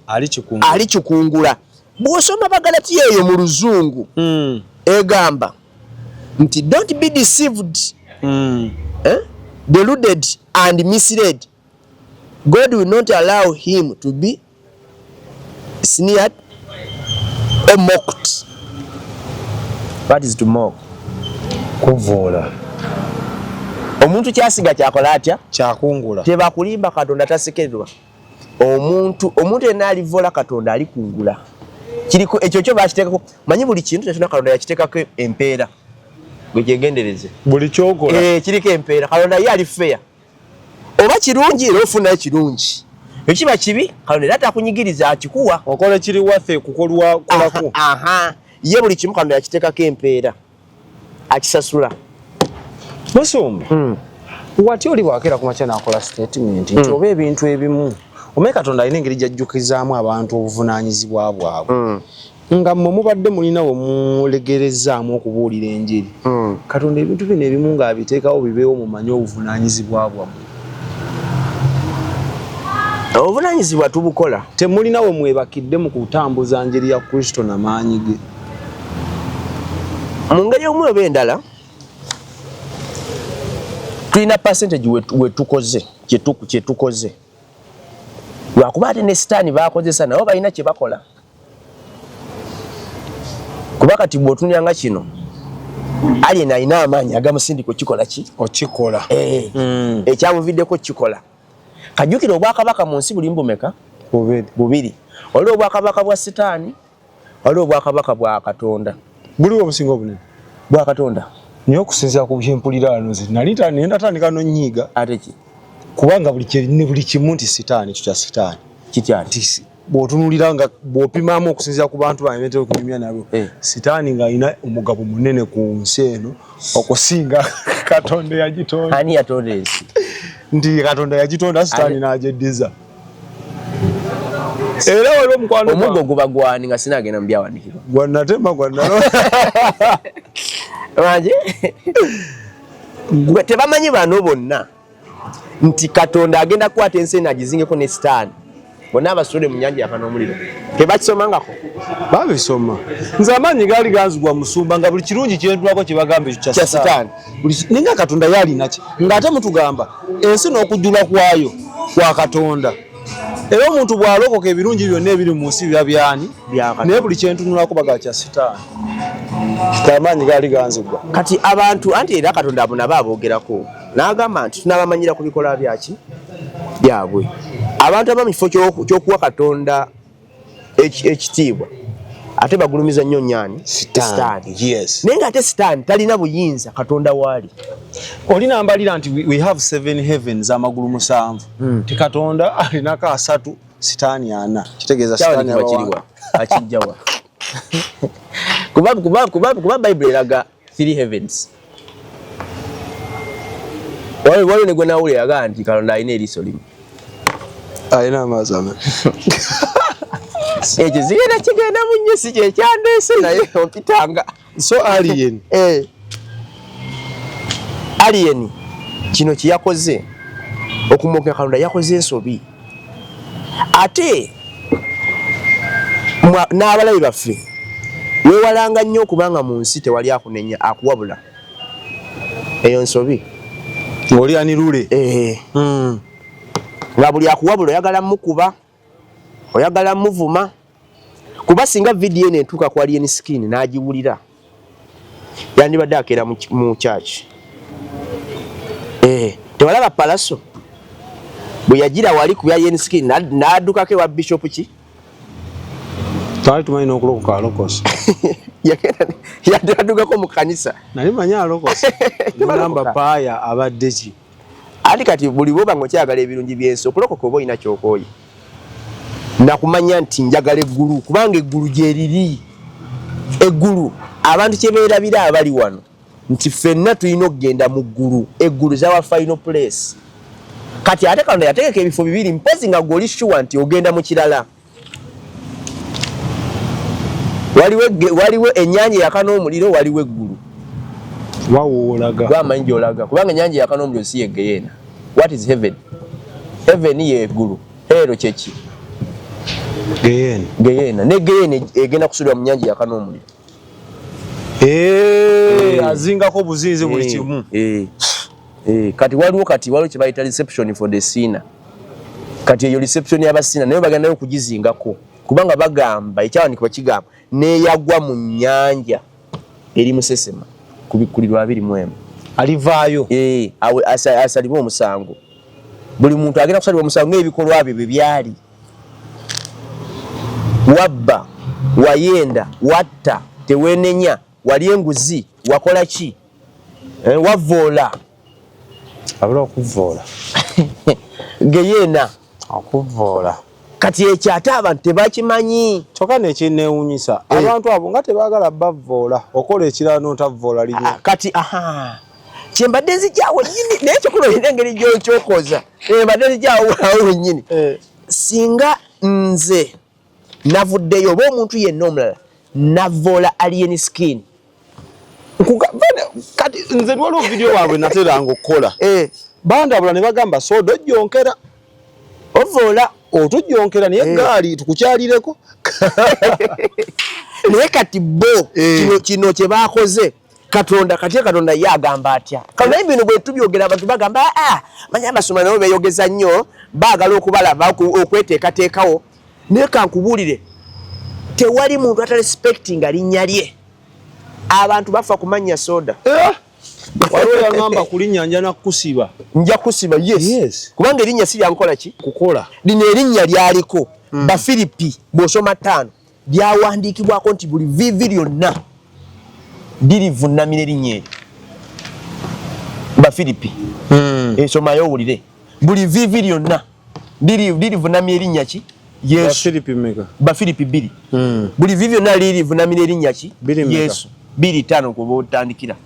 alikikungula bw'osoma Bagalatiya eyo mu luzungu egamba nti don't be deceived deluded and misled God will not allow him to be sneered or mocked. What is to mock? Kuvoola omuntu kyasiga kyakola atya kyakungula tebakulimba Katonda tasekererwa omuntu yenna alivoola Katonda alikungula kiriko ekyo kyo bakiteekako manyi buli kintu kyonna Katonda yakiteekako empeera gwe kyegendereze buli kyokola kiriko empeera Katonda ye ali fair oba kirungi era ofunayo kirungi ekiba kibi Katonda era takunyigiriza akikuwa okola kiri waffe kukolwa kolako ye buli kimu Katonda yakiteekako empeera akisasula Musumba wati oli bwakera ku makya n'akola statement nti oba ebintu ebimu omanye Katonda alina engeri gy'ajjukizaamu abantu obuvunaanyizibwa bwabwe nga mmwe mubadde mulinawo mulegerezaamu okubuulira enjiri Katonda ebintu bino ebimu ng'abiteekawo bibeewo mumanye obuvunaanyizibwa bwammwe obuvunaanyizibwa tubukola temulinawo mwebakidde mu kutambuza njiri ya Kristo n'amaanyi ge mu ngeri omu oba endala tulina percentage wetukoze kyetukoze lwakuba ate ne sitaani bakozesa nabo balina kye bakola kuba kati bw'otunyanga kino alien alina amaanyi agamusindika okikola ki okikola ekyamuviddeko kikola kajukira obwakabaka mu nsi buli mbumeka bubiri waliwo obwakabaka bwa sitaani waliwo obwakabaka bwa Katonda buliwo obusinga obunene bwa Katonda niyo kusinzira ku byempulira wano nenda tandika nonyiiga ate ki kubanga buli kimu nti sitaani kyo kya sitaani kityati bw'otunulira nga bw'opimaamu okusinzira ku bantu banyemetero kunyumya nabo sitaani ng'alina omugabo munene ku nsi eno okusinga Katonda yagitonda. Ani yatonda ensi? Nti Katonda yagitonda sitaani n'agyeddiza. Era waliwo mukwano omuggo guba gwani nga sinagenda mu byawandiikibwa gwannatema gwannalo manje tebamanyi bano bonna nti Katonda agenda kukwata ensi agizingeko ne sitaani bonna abasole mu nnyanja yakanoomuliro tebakisomangako babisoma nze amaanyi gaali ganzigwa musumba nga buli kirungi kyentulako kyebagambe kya sitaani ninga Katonda yalinaki ng'ate mutugamba ensi n'okujjula kwayo kwa Katonda era omuntu bw'alokoka ebirungi byonna ebiri mu nsi biba byani naye buli kyentunulako baga kya sitaani amaanyi gaali ganzigwa kati abantu anti era Katonda abo nabo aboogerako n'agamba nti tunabamanyira ku bikolwa byaki byabwe abantu abamu kifo ky'okuwa Katonda ekitiibwa ate bagulumiza nnyo nnyani sitaani naye ng'ate sitaani talina buyinza Katonda waali olina mbalira nti we have 7 heavens amagulu 7 ti Katonda alinako 3 sitaani 4 kitegeeza sitaani abakiriwa akijjawa kuba Bible eraga 3 heavens waliwo ne gwe nawulira yagaa nti Katonda alina eriiso limu alina amaaso amene ekyo kigenda mu nnyo si kyekyandeese naye ompitanga so alien alien kino kyeyakoze okumwoka Katonda yakoze ensobi ate n'abalabi baffe weewalanga nnyo okubanga mu nsi tewali akunenya akuwabula eyo nsobi oli anirule nga buli akuwabula oyagala mukuba oyagala muvuma kuba singa vidiyo eno entuuka ku alien skin n'agiwulira yandibadde akeera mu church tewalaba palaso bwe yagira wali ku alien skin n'addukako ewa bishop ki twali tumanyi n'okulokoka alokosi yaddukako mu kanisa nali manyi alokosi namba paaya abadde ki ati kati buli bwoba ng'okyagala ebirungi by'ensi okulokoka oba olina kyokooye nakumanya nti njagala eggulu kubanga eggulu gyeriri eggulu abantu kyebeerabira abali wano nti ffenna tulina okugenda mu ggulu eggulu zawa final place kati ate Katonda yategeka ebifo bibiri mpozi nga gw'oli sure nti ogenda mu kirala waliwo ennyanja eyakanoomuliro waliwo eggulu wawoolaga wamanyi gy'olaga kubanga ennyanja eyakanoomuliro si yegeyeena what is heaven heaven ye eggulu hero kyeki geyeena ne geyeena egenda kusulira mu nnyanja yakanoomuliro azingako buzinzi buli kimu kati waliwo kye bayita reception for the sinner kati eyo reception y'abasina naye bagendayo okugizingako kubanga bagamba ekyawandiikibwa kigamba neeyagwa mu nnyanja eri musesema ku bikkulirwa 21 alivaayo awe asalibwa omusango buli muntu agenda kusalibwa omusango ng'ebikolwa bye bwe byali wabba wayenda watta teweenenya wali enguzi wakola ki wavoola abula okuvoola geyeena okuvoola kati ekyo ate abantu tebakimanyi kyokka nekinneewuunyisa abantu abo nga tebaagala bavoola okola ekirala n'otavoola linya kati kyembadde nzijaawo nnyini naye kyokola olina engeri gyokyokoza mbadde nzijaawo wennyini singa nze navuddeyo oba omuntu yenna omulala navoola alien skin kati nze waliwo vidiyo waabwe nateranga okukola bandabula ne bagamba soda ojjonkera ovoola otujjonkera naye gaali tukukyalireko naye kati bo kino kye baakoze Katonda ye agamba atya naye bino bwe tubyogera abantu bagamba manyi abasoma nabo beeyogeza nnyo baagala okubalaba okweteekateekawo naye kankubuulire tewali muntu atarespectinga linnya lye abantu bafa kumanya soda waliwo yangamba kulinnyanja nakusiba nja kusiba yes kubanga erinnya si lyankola ki kukola lino erinnya lyaliko Bafilipi bw'osoma 5 lyawandiikibwako nti buli vivi lyonna lirivunnamira erinnya eryo Bafilipi esomayo owulire buli vivi lyonna lirivunnamira erinnya ki Yesu Bafilipi 2 buli vivi lyonna lirivunnamira erinnya ki Yesu 2:5 kuba otandikira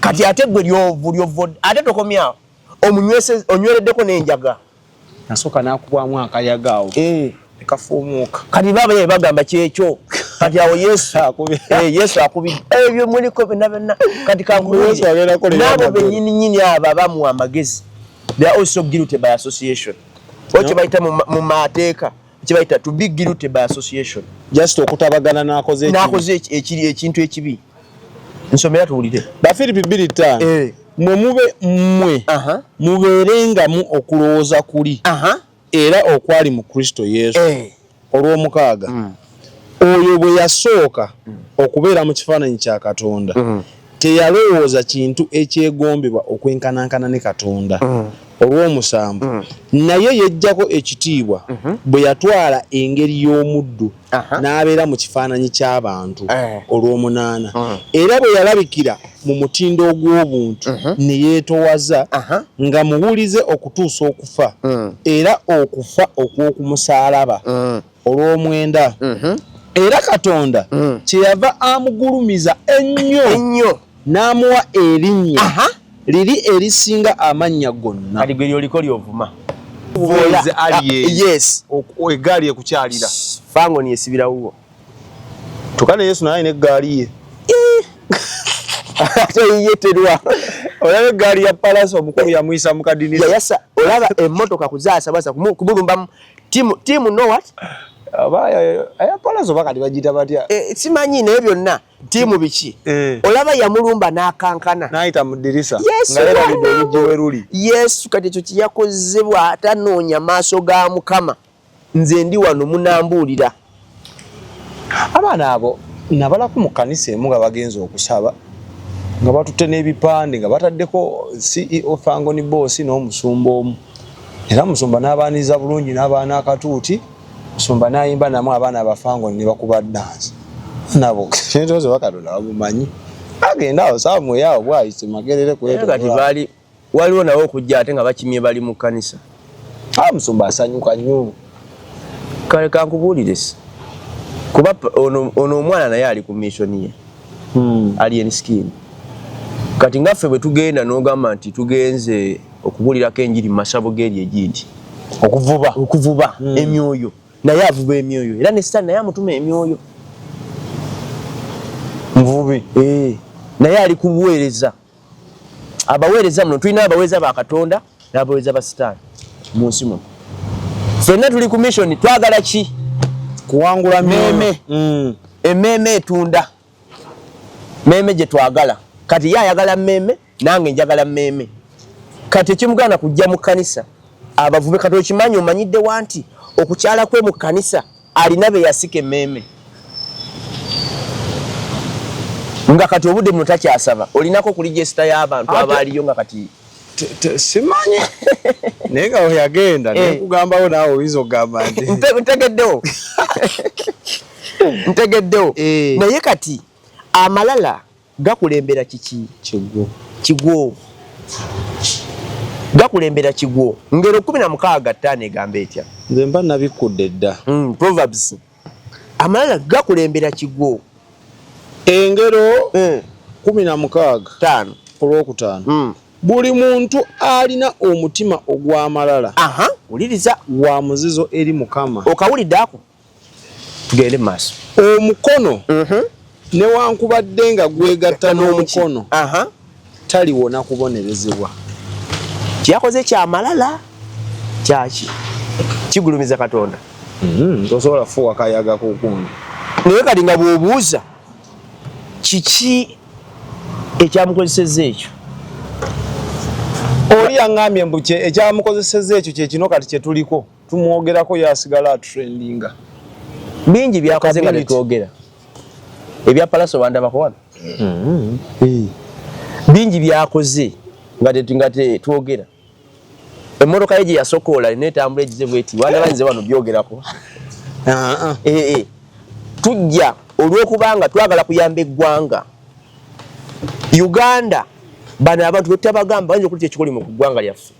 kati ate gwe lyovu ate tokomyawo onywereddeko n'enjaga nasooka n'akubwamu akayagaawo ekafuumuuka kati baba ye bagamba kyekyo kati awo Yesu akubidde ebyo muliko byonna kati nabo bennyini abo abamuwa amagezi they are also guilty by association okye bayita mu mateeka kye bayita to be guilty by association just okutabagana n'akoze ekintu ekibi nsomera tuwulire Bafilipi 2:5 mwe mube mmwe mubeerengamu okulowooza kuli era okwali mu Kristo Yesu olw'omukaaga oyo bwe yasooka okubeera mu kifaananyi kya Katonda teyalowooza kintu ekyegombebwa okwenkanankana ne Katonda olw'omusanvu naye yejjako ekitiibwa bwe yatwala engeri y'omuddu n'abeera mu kifaananyi ky'abantu olw'omunaana era bwe yalabikira mu mutindo ogw'obuntu ne yeetowaza nga muwulize okutuusa okufa era okufa okw'okumusaalaba olw'omwenda era Katonda kyeyava amugulumiza ennyo n'amuwa erinnya liri erisinga amannya gonna kati gwe lyoliko lyovuma yes egaali ekukyalira fango esibirawo tukane Yesu naye n'eggaali ye yeterwa olaba eggaali ya palaso omukulu yamuyisa mu kadinisa yasa olaba emmotoka kuzaasabasa kumulumba timu no what aya palaso bakati bagita batya simanyi naye byonna timu biki olaba yamulumba n'akankana n'ayita mu ddirisa nga yerabidde oluggi we luli Yesu kati ekyo kiyakozebwa atanoonya maaso ga Mukama nze ndi wano munambuulira abaana abo nabalako mu kkanisa emu nga bagenza okusaba nga batutte n'ebipande nga bataddeko CEO Fangoni Boss n'omusumba omu era musumba n'abaaniza bulungi n'abaana akatuuti musumba n'ayimba namu abaana abafangoni ne bakuba dansi nabo kintu zo Katonda bamumanyi agenda awo Samuel yawo bwayise magerere kuleeta kati bali waliwo nawo okujja ate nga bakimye bali mu kkanisa musumba asanyuka nnyo kale kankubuulire kuba ono omwana naye ali ku mission ye alien scheme kati ngaffe bwe tugenda n'ogamba nti tugenze okubuulirako enjiri mu masabo g'eri egindi okuvuba emyoyo naye avuba emyoyo era ne Sitaani naye amutuma emyoyo muvubi naye ali kubuweereza abaweereza muno tulina abaweereza ba Katonda n'abaweereza ba Sitaani mu nsi muno ffenna tuli ku mission twagala ki kuwangula meme ememe etunda meme gye twagala kati ye ayagala meme nange njagala meme kati ekimugana kujja mu kkanisa abavubi kati okimanyi omanyidde wanti okukyala kwe mu kkanisa alina be yasika meme nga kati obudde buno takyasaba olinako ku register y'abantu abaaliyo nga kati simanyi naye nga oyagenda nekugambawo naawe oyinza okugamba nti ntegeddewo naye kati amalala gakulembera kiki kigwo gakulembera kigwo ngero 16:5 egamba etya nze mba nabikudde dda Proverbs amalala gakulembera kigwo engero 16:5 olwokutaano buli muntu alina omutima ogw'amalala wuliriza wa muzizo eri Mukama okawulidde ako tugende maaso omukono newankubadde nga gwegatta n'omukono taliwona kubonerezebwa kyakoze kyamalala kyaki kigulumiza Katonda tosobola fuwa kayaga kukundi naye kati nga bw'obuuza kiki ekyamukozeseza ekyo oli yaŋŋambye mbu ekyamukozeseza ekyo kyekino kati kyetuliko tumwogerako yasigala atrendinga bingi byakoze nga netwogera ebya palaso bandabako wano bingi byakoze nga twogera emmotoka ye gye yasokoola netambula egize bweti wandabanze wano byogerako tujja olw'okubanga twagala kuyamba eggwanga Uganda bano abantu betabagamba bayinza okuti ekikoli mu ggwanga lyaffe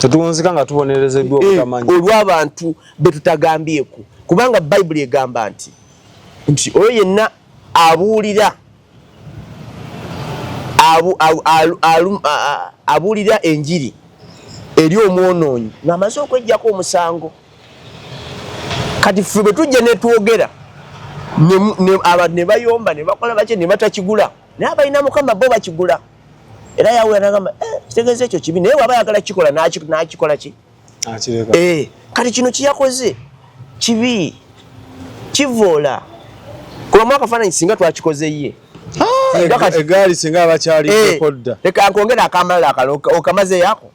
tetuwunzika nga tubonerezeddwa obutamanyi olw'abantu betutagambyeko kubanga Bayibuli egamba nti oyo yenna abuulira abuulira enjiri eri omwonoonyi ng'amaze okweggyako omusango kati ffe bwe tujja ne twogera abantu ne bayomba ne bakola baki ne batakigula naye abalina Mukama bo bakigula era yawula n'agamba kitegeeza ekyo kibi naye waba ayagala kikola n'akikola ki kati kino kiyakoze kibi kivoola kuba mu akafaananyi singa twakikoze ye egaali singa abakyali kodda leka nkongera akamalala akalo okamaze yako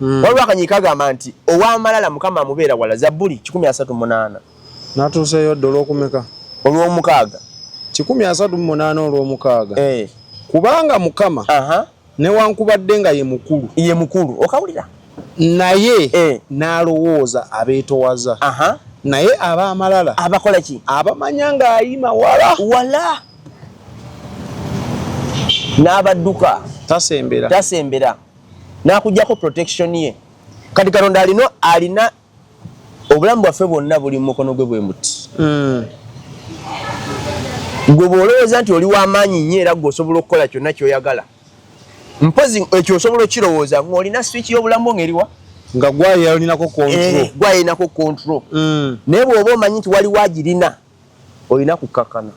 waliwo akanyi kagamba nti ow'amalala Mukama amubeera wala Zabbuli 138 n'atuuseyo dda olw'okumeka olw'omukaaga 138 olw'omukaaga kubanga Mukama newankubadde nga ye mukulu okawulira naye n'alowooza abeetowaza naye ab'amalala abakola ki abamanya ng'ayima wala n'abadduka tasembera n'akuggyako protection ye kati Katonda alina obulamu bwaffe bwonna buli mu mukono gwe bwe muti gwe bw'olowooza nti oli w'amaanyi nnyo era gw'osobola okukola kyonna ky'oyagala mpozi ekyo osobola okirowooza ng'olina switch y'obulamu ng'eriwa nga gwayalinako control naye bw'oba omanyi nti waliwo agirina olina kukkakana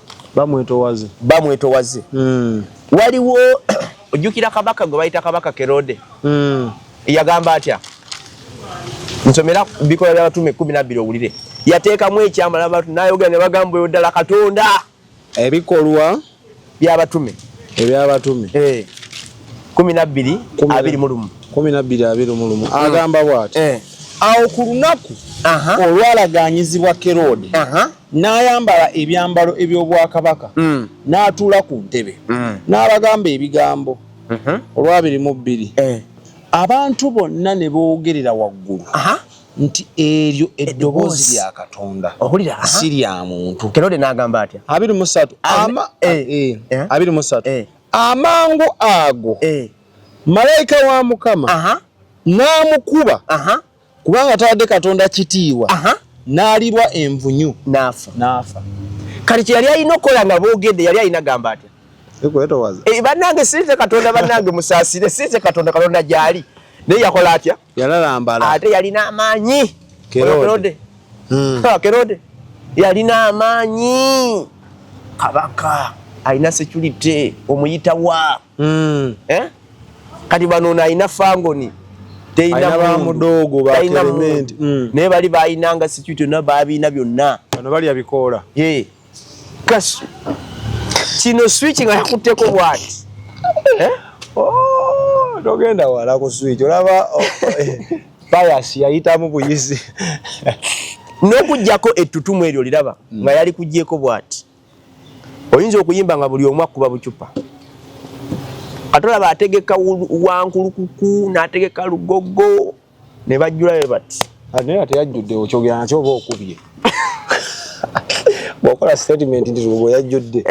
bamwetowaze waliwo ojjukira kabaka gwe bayita kabaka Kerode yagamba atya nsomera bikola by'abatume 12 owulire yateekamu ekyamala abantu n'ayogera ne bagamba oyo ddala Katonda ebikolwa by'abatume 12:21 agamba bw'ati awo ku lunaku olwalaganyizibwa Kerode n'ayambala ebyambalo eby'obwakabaka n'atuula ku ntebe n'abagamba ebigambo olwa22 abantu bonna ne boogerera waggulu nti eryo eddoboozi lya Katonda si lya muntu. Kerode n'agamba atya 23 amangu ago malayika wa Mukama n'amukuba kubanga tawadde Katonda kitiibwa n'alirwa envunyu n'afa. Kati kye yali alina okukola nga boogedde yali alina gamba atya bannange sinze Katonda bannange musaasire sinze Katonda gyali naye yakola atya yalalambala ate yalina amaanyi Kerode yalina amaanyi kabaka alina security omuyitawa kati bano alina fangoni teina mudogo ba Clement naye bali bayinanga security na babina byonna bano bali abikola kasi kino switch nga yakutteko bwati dogenda wala ku switch olaba bias yayitamu buyisi n'okuggyako ettutumu eryo liraba nga yali kuggyeko bwati oyinza okuyimba nga buli omu akuba bucupa atolaba ategeka wankulukuku n'ategeka lugogo ne bajjula be bati naye ate yajjudde okyogera nakyo oba okubye bw'okola statement nti lugogo yajjudde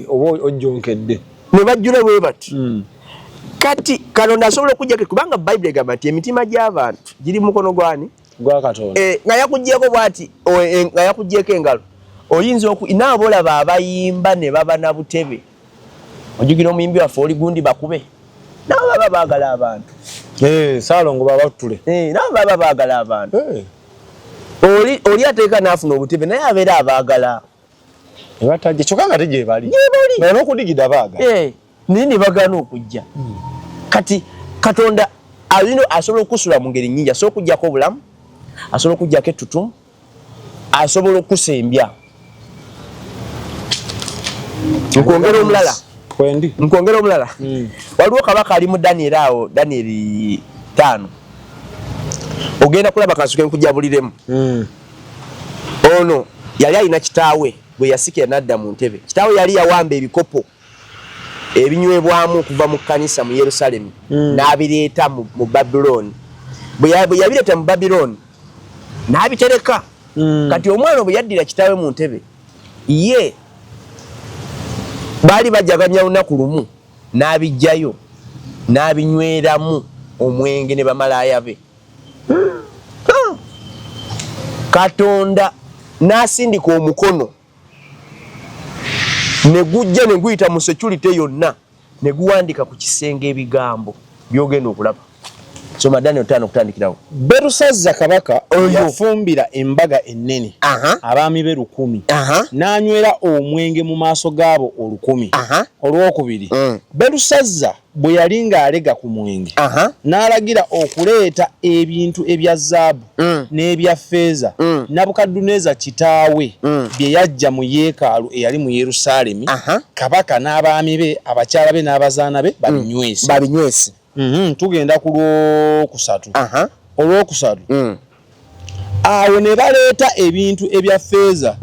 oba ojjonkedde ne bajjula bwe bati kati Katonda asobola okujjako kubanga Bayibuli egamba nti emitima gy'abantu giri mukono gwani gwa Katonda nga yakuggyeko bwati nga yakuggyeko engalo oyinza naabo olaba abayimba ne baba na butebe ojjukira omuyimbi waffe oli gundi bakube nabo baba baagala abantu Saalongo baba tutule nabo baba baagala abantu oli ateeka n'afuna obutebe naye abeera abaagala ebatajja kyokka nga tegye bali nga n'okudigida baagala naye ne bagaana okujja kati Katonda alina asobola okusula mu ngeri nnyingi asobola okuggyako obulamu asobola okuggyako ettutumu asobola okusembya nkwongera omulala waliwo kabaka ali mu Daniel awo Daniel 5 ogenda kulaba kansuke nkujabuliremu ono yali alina kitaawe bwe yasikira n'adda mu ntebe kitaawe yali yawamba ebikopo ebinywebwamu okuva mu kanisa mu Yerusalemu n'abireeta mu Babylon. Bwe yabireeta mu Babylon n'abitereka. Kati omwana bwe yaddira kitaawe mu ntebe ye baali bajaganya lunaku lumu n'abijjayo n'abinyweramu omwenge ne bamalaaya be. Katonda n'asindika omukono ne gujja ne guyita mu security yonna ne guwandika ku kisenge ebigambo byogenda okulaba. Soma Daniel 5 okutandikirawo. Berusazza kabaka yafumbira embaga ennene abaami be 1,000 n'anywera omwenge mu maaso gaabo 1,000. Olwokubiri Berusazza bwe yali ng'alega ku mwenge n'alagira okuleeta ebintu ebya zaabu n'ebya ffeeza Nabukadduneeza kitaawe bye yajja mu yeekaalu eyali mu Yerusaalemi. Kabaka n'abaami be abakyala be n'abazaana be babinywese. Tugenda ku Lwokusatu. Olwokusatu awo ne baleeta ebintu ebya ffeeza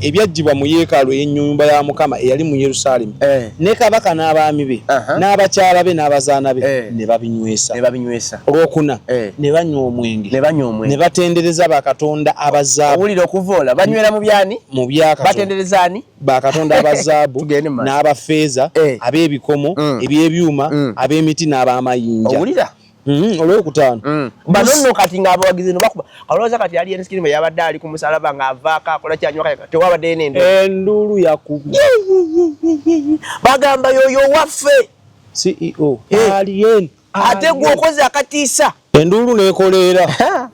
ebyaggyibwa mu yeekaalu ey'ennyumba ya Mukama eyali mu Yerusaalemi. Ne kabaka n'abaami be n'abakyala be n'abazaana be ne babinywesa. Olwokuna ne banywa omwenge ne batendereza bakatonda abazaabu. Owulira okuvoola banywera mu byani? Mu byakatonda. Batendereza ani? Bakatonda abazaabu n'abafeeza ab'ebikomo eby'ebyuma ab'emiti n'ab'amayinja. Owulira? Olwokutaano bano nno kati ng'abawagizi no bakuba alowooza kati ali ensikiri bwe yabadde ali ku musalaba ng'avaako akola kyanywaka tewabadde enduulu yakubye bagamba yoyo waffe CEO alien ate gwe okoze akatiisa enduulu n'ekoleera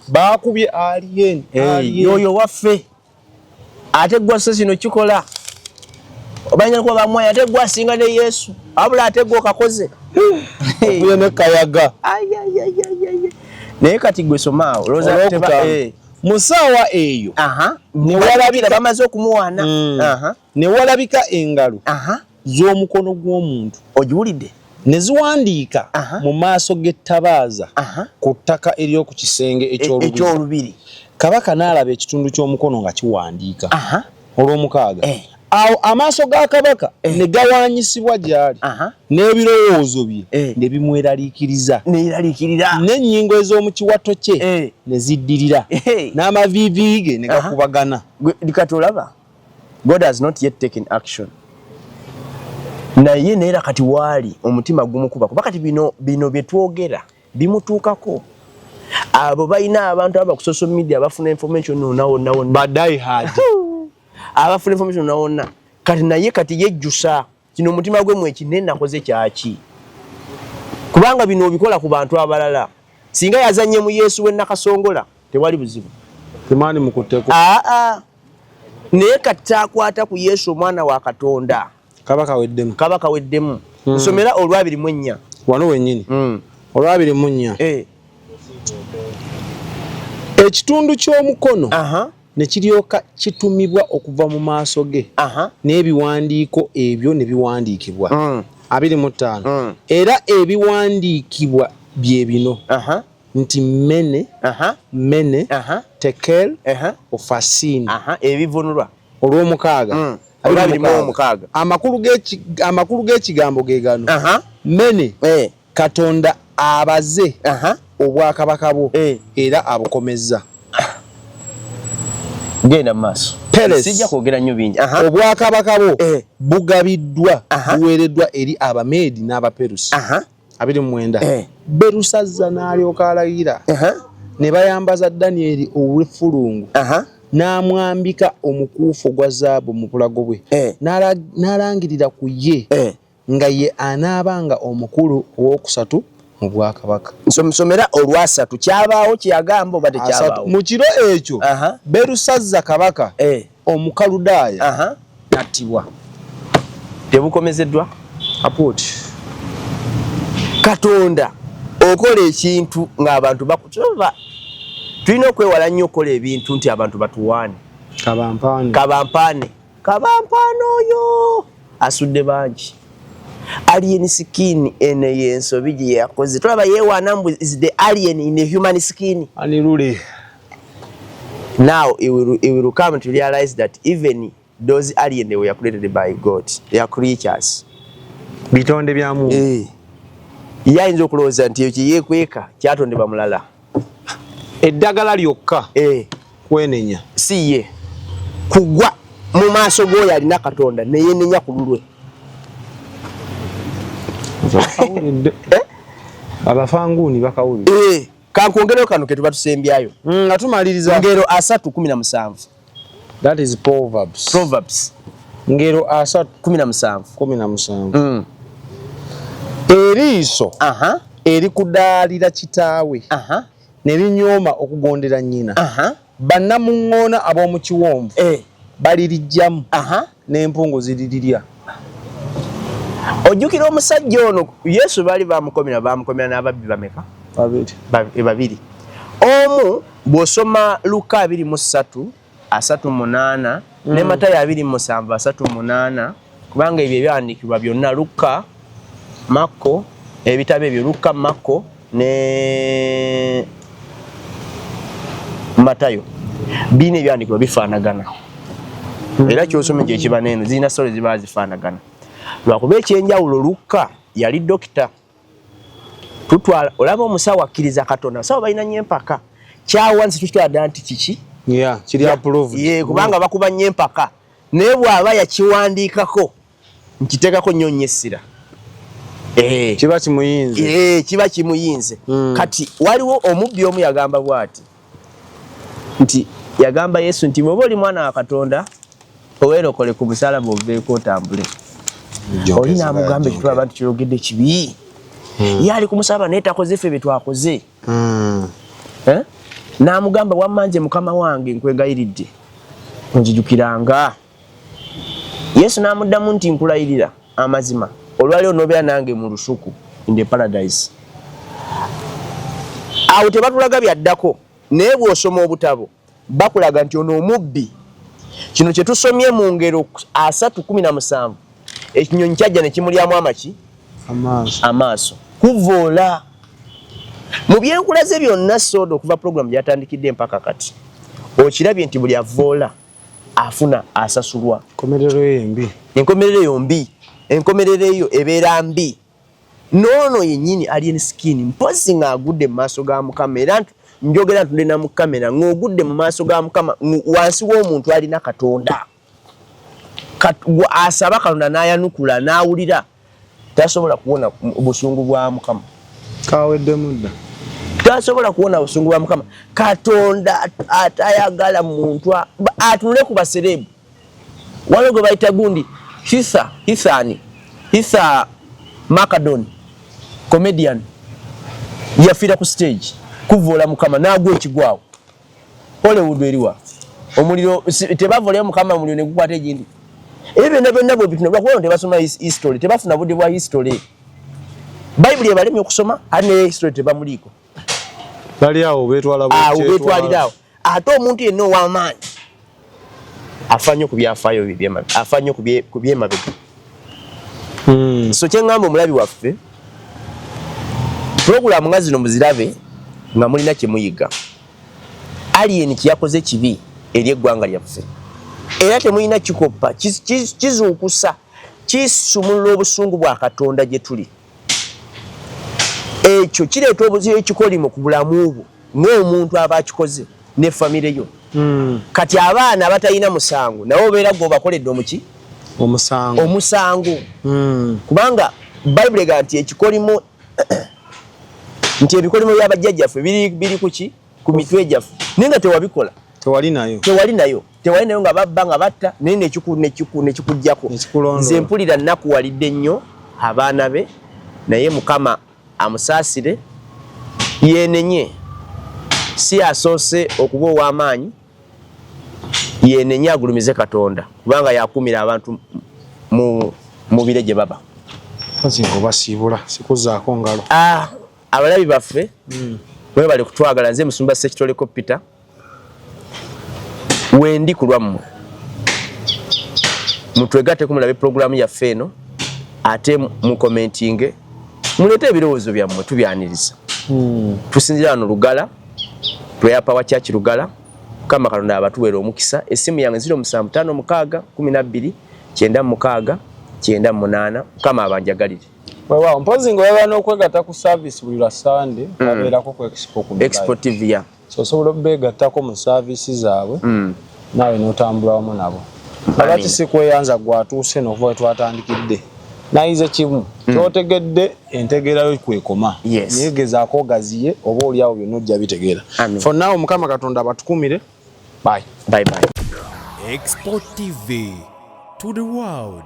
baakubye alien yoyo waffe ate gwe so kino kikola obanya kuba bamwe ate gwe asinga ne Yesu abula ate gwe okakoze kuye ne kayaga naye kati gwe somaawo musaawa eyo ne walabika bamaze okumuwaana ne walabika engalo z'omukono gw'omuntu ogiwulidde ne ziwandiika mu maaso g'ettabaaza ku ttaka ery'oku kisenge eky'olubiri. Kabaka n'alaba ekitundu ky'omukono nga kiwandiika. Olw'omukaaga awo amaaso ga kabaka ne gawaanyisibwa gy'ali n'ebirowoozo bye ne bimweraliikiriza n'ennyingo ez'omu kiwato kye ne ziddirira n'amaviivi ge ne gakubagana. Kati olaba God has not yet taken action. Naye neera kati waali omutima gumukuba kuba kati bino bye twogera bimutuukako. Abo balina abantu aba ku social media bafuna information wonna badai hard abafuna information wonna kati naye kati yejjusa kino omutima gwe mwekine nakoze kyaki kubanga bino obikola ku bantu abalala singa yazanye mu Yesu we nakasongola tewali buzibu temani mukuteko naye kati akwata ku Yesu omwana wa Katonda kabaka weddemu nsomera olwabiri mu nnya wano wennyini olwabiri mu nnya ekitundu ky'omukono ne kiryoka kitumibwa okuva mu maaso ge n'ebiwandiiko ebyo ne biwandiikibwa 25 era ebiwandiikibwa bye bino nti mene tekel ofasini ebivunulwa olw'omukaaga amakulu g'ekigambo ge gano mene Katonda abaze obwakabaka bwo era abukomezza. Genda maaso sijja kwogera nnyo bingi. Obwakabaka bwo bugabiddwa buweereddwa eri Abameedi n'Abaperusi 29. Berusazza n'alyoka alayira ne bayambaza Danyeri ow'effulungu n'amwambika omukuufu gwa zaabu mu bulago bwe n'alangirira ku ye nga ye anaabanga omukulu ow'okusatu mu bwakabaka. Nsomera olwasatu kyabaawo kyagamba oba tekyabaawo mu kiro ekyo Berusazza kabaka Omukaludaaya nattibwa. Tebukomezeddwa apoti Katonda okola ekintu ng'abantu bakutuba tulina okwewala nnyo okukola ebintu nti abantu batuwaane. Kabampaane oyo asudde bangi alien skin ene yensobi gye yakoze tulaba yeewaana mbu is the alien in a human skin. Anirule. Now it will come to realize that even those alien they were created by God. They are creatures. Bitonde bya Mungu. Yayinza okulowooza nti ekyo yeekweka kyatondebwa mulala. Eddagala lyokka kwenenya. Si ye. Kugwa mu maaso g'oyo alina Katonda ne yeenenya ku lulwe. Abafanguuni bakawulira. Kankwongereyo kano ke tuba tusembyayo. Nga tumaliriza. Ngero 3:17. That is Proverbs. Proverbs. Ngero 3:17. Eriiso eri kudaalira kitaawe ne linyooma okugondera nnyina. Bannamuŋŋoona ab'omu kiwonvu balirijjamu n'empungu ziririrya. Ojjukira omusajja ono Yesu baali bamukomera n'ababbi bameka? Babiri. Omu bw'osoma Luka 23:38 ne Matayo 27:38 kubanga ebyo ebyawandiikibwa byonna Luka, Marko, ebitabo ebyo Luka, Marko ne Matayo bino ebyawandiikibwa bifaanagana. Era ky'osoma gye kiba n'eno zirina sole ziba zifaanagana. Lwakuba ekyenjawulo Luka yali dokita. Tutwala olaba omusawo akkiriza Katonda. Abasawo balina nnyo empaka. Kyawansi tutwala nti kiki? Kiri approved. Kubanga bakuba nnyo empaka. Naye bw'aba yakiwandiikako nkiteekako nnyo nnyo essira. Kiba kimuyinze. Kiba kimuyinze. Kati waliwo omubbi omu yagamba bw'ati nti yagamba Yesu nti bw'oba oli mwana wa Katonda oweerokole ku musalaba oveeko otambule. Oli n'amugamba ekitula abantu kyogedde kibi. Ye ali ku musalaba naye takoze ffe bye twakoze. N'amugamba wammanje mukama wange nkwegayiridde onjijukiranga. Yesu n'amuddamu nti nkulayirira amazima olwaliro n'obeera nange mu lusuku in the paradise. Awo tebatulaga byaddako naye bw'osoma obutabo bakulaga nti ono omubbi. Kino kye tusomye mu Ngero 3:17 ekinyonyi kyajja ne kimulyamu amaaso. Kuvoola. Mu byenkulaze byonna Sodo okuva program gyatandikidde mpaka kati okirabye nti buli avoola afuna asasulwa. Enkomerero eyo mbi. Enkomerero eyo ebeera mbi. Noono yennyini alien skin mpozi ng'agudde mu maaso ga Mukama era njogera ntudde na mu kamera ng'ogudde mu maaso ga Mukama wansi w'omuntu alina Katonda. Asaba Katonda n'ayanukula n'awulira tasobola kuwona obusungu bwa Mukama. Kawedde mudda. Tasobola kuwona obusungu bwa Mukama. Katonda atayagala muntu atunule ku baserebu. Waliwo gwe bayita gundi Hitha Macadon comedian yafiira ku stage kuvoola Mukama n'agwa ekigwawo. Hollywood eriwa omuliro tebavoolera Mukama omuliro ne gukwata egindi. Ebyo byonna bwe bitunula kuba tebasoma history tebafuna budde bwa history. Bible ebalemye okusoma ate ne history tebamuliiko. Bali awo betwalirawo. Ate omuntu yenna ow'amaanyi afanye ku byafaayo by'emabega. Afanye ku by'emabega. So kyengamba omulabi waffe program nga zino muzirabe nga mulina kye muyiga. Alien kiyakoze kibi eri eggwanga lyaffe. Era temulina kikoppa kizuukusa kisumulula obusungu bwa Katonda gye tuli. Ekyo kireeta obuzibu ekikolimo ku bulamu bwo n'omuntu aba akikoze ne famire yo. Kati abaana abatalina musango nabo obeera gwe obakoledde omusango. Kubanga Bible egamba nti ekikolimo nti ebikolimo by'abajjajjaffe biri kuki ku mitwe gyaffe naye nga tewabikola. Tewali nayo nga babba nga batta naye nekikujjako. Nze mpulira nnakuwalidde nnyo abaana be naye Mukama amusaasire yeenenye. Si asoose okuba ow'amaanyi yeenenye agulumize Katonda kubanga yakumira abantu mu bire gye baba. Basiibula sikuzaako ngalo. Abalabi baffe mwebale kutwagala. Nze Musumba Sekitoleko Peter wendi ku lwammwe mutwegatteko mulabe programu yaffe eno ate mukomentinge muleete ebirowoozo byammwe tubyaniriza. Tusinzira wano Lugala Prayer Power Church Lugala Mukama Katonda abatuwera omukisa. Essimu yange 0756 12 96 98. Mukama abanjagalire. Wewe mpozi ngoyaba n'okwegatta ku service buli lwa Sunday babeerako ku Expo ku Expo TV ya. So osobola okubeegattako mu service zaabwe nawe n'otambula wamu nabo. Abati si kweyanza gwatuuse n'okuva twatandikidde. Nayize kimu kyotegedde entegerayo kwekoma. Naye gezaako ogaziye oba oli awo byonna ojja bitegeera. For now Mukama Katonda abatukumire. Bye. Bye bye. Expo TV to the world.